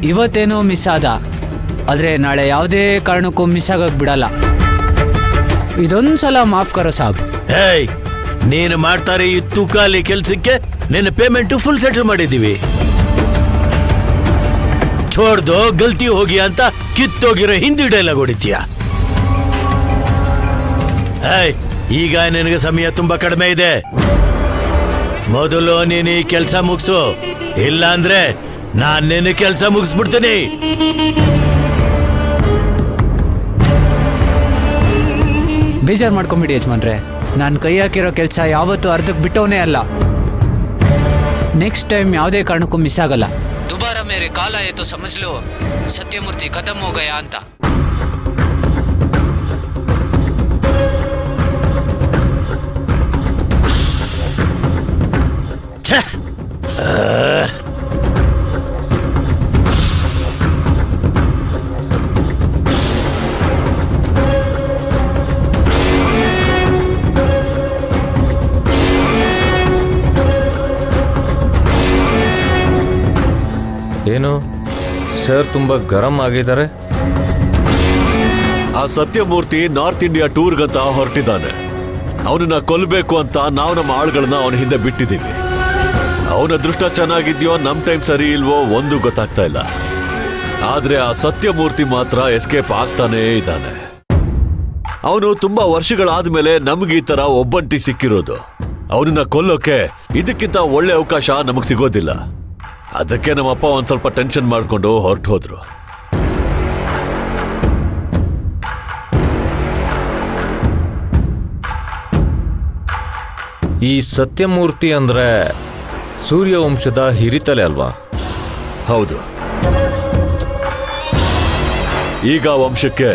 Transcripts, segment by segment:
ಇವತ್ತೇನೋ ಮಿಸ್ ಆದ, ಆದರೆ ನಾಳೆ ಯಾವುದೇ ಕಾರಣಕ್ಕೂ ಮಿಸ್ ಆಗೋಕೆ ಬಿಡಲ್ಲ. ಇದೊಂದು ಸಲ ಮಾಫ್ ಕರೋ ಸಾಬ್. ಹೇಯ್, ನೀನು ಮಾಡ್ತಾರೆ ಈ ತೂಕಾಲಿ ಕೆಲ್ಸಕ್ಕೆ ನಿನ್ನ ಪೇಮೆಂಟ್ ಫುಲ್ ಸೆಟಲ್ ಮಾಡಿದ್ದೀವಿ. ಛೋಡ್ದೋ ಗಲ್ತಿ ಹೋಗಿ ಅಂತ ಕಿತ್ತೋಗಿರೋ ಹಿಂದಿ ಡೈಲಾಗ್ ಹೊಡಿತೀಯ. ಹೇಯ್, ಈಗ ನಿನಗೆ ಸಮಯ ತುಂಬಾ ಕಡಿಮೆ ಇದೆ. ಮೊದಲು ನೀನು ಈ ಕೆಲಸ ಮುಗಿಸು, ಇಲ್ಲ ಅಂದ್ರೆ ನಾನ್ ನಿನ್ನ ಕೆಲಸ ಮುಗಿಸ್ಬಿಡ್ತೀನಿ. ಬೇಜಾರು ಮಾಡ್ಕೊಂಬಿಡಿ ಯಜಮಾನ್ರೆ, ನಾನು ಕೈ ಹಾಕಿರೋ ಕೆಲಸ ಯಾವತ್ತೂ ಅರ್ಧಕ್ಕೆ ಬಿಟ್ಟವನೇ ಅಲ್ಲ. ನೆಕ್ಸ್ಟ್ ಟೈಮ್ ಯಾವುದೇ ಕಾರಣಕ್ಕೂ ಮಿಸ್ ಆಗಲ್ಲ. ದುಬಾರ ಮೇರೆ ಕಾಲ ಆಯಿತು ಸಮಜ್ಲು, ಸತ್ಯಮೂರ್ತಿ ಖತಮ್ ಹೋ ಗಯಾ ಅಂತ. ಏನು ಸರ್ ತುಂಬಾ ಗರಂ ಆಗಿದ್ದಾರೆ? ಆ ಸತ್ಯಮೂರ್ತಿ ನಾರ್ತ್ ಇಂಡಿಯಾ ಟೂರ್ಗಂತ ಹೊರಟಿದ್ದಾನೆ. ಅವನನ್ನ ಕೊಲ್ಲಬೇಕು ಅಂತ ನಾವು ನಮ್ಮ ಆಳುಗಳನ್ನ ಅವನ ಹಿಂದೆ ಬಿಟ್ಟಿದ್ದೀವಿ. ಅವನ ಅದೃಷ್ಟ ಚೆನ್ನಾಗಿದ್ಯೋ ನಮ್ ಟೈಮ್ ಸರಿ ಇಲ್ವೋ ಒಂದು ಗೊತ್ತಾಗ್ತಾ ಇಲ್ಲ. ಆದ್ರೆ ಆ ಸತ್ಯಮೂರ್ತಿ ಮಾತ್ರ ಎಸ್ಕೇಪ್ ಆಗ್ತಾನೇ ಇದ್ದಾನೆ. ಅವನು ತುಂಬಾ ವರ್ಷಗಳಾದ್ಮೇಲೆ ನಮ್ಗೆ ಈ ತರ ಒಬ್ಬಂಟಿ ಸಿಕ್ಕಿರೋದು. ಅವನನ್ನ ಕೊಲ್ಲೋಕೆ ಇದಕ್ಕಿಂತ ಒಳ್ಳೆ ಅವಕಾಶ ನಮಗ್ ಸಿಗೋದಿಲ್ಲ. ಅದಕ್ಕೆ ನಮ್ಮಪ್ಪ ಒಂದ್ ಸ್ವಲ್ಪ ಟೆನ್ಷನ್ ಮಾಡ್ಕೊಂಡು ಹೊರಟು ಹೋದ್ರು. ಈ ಸತ್ಯಮೂರ್ತಿ ಅಂದ್ರೆ ಸೂರ್ಯವಂಶದ ಹಿರಿತಲೆ ಅಲ್ವಾ? ಹೌದು. ಈಗ ವಂಶಕ್ಕೆ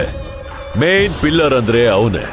ಮೇನ್ ಪಿಲ್ಲರ್ ಅಂದ್ರೆ ಅವನೇ.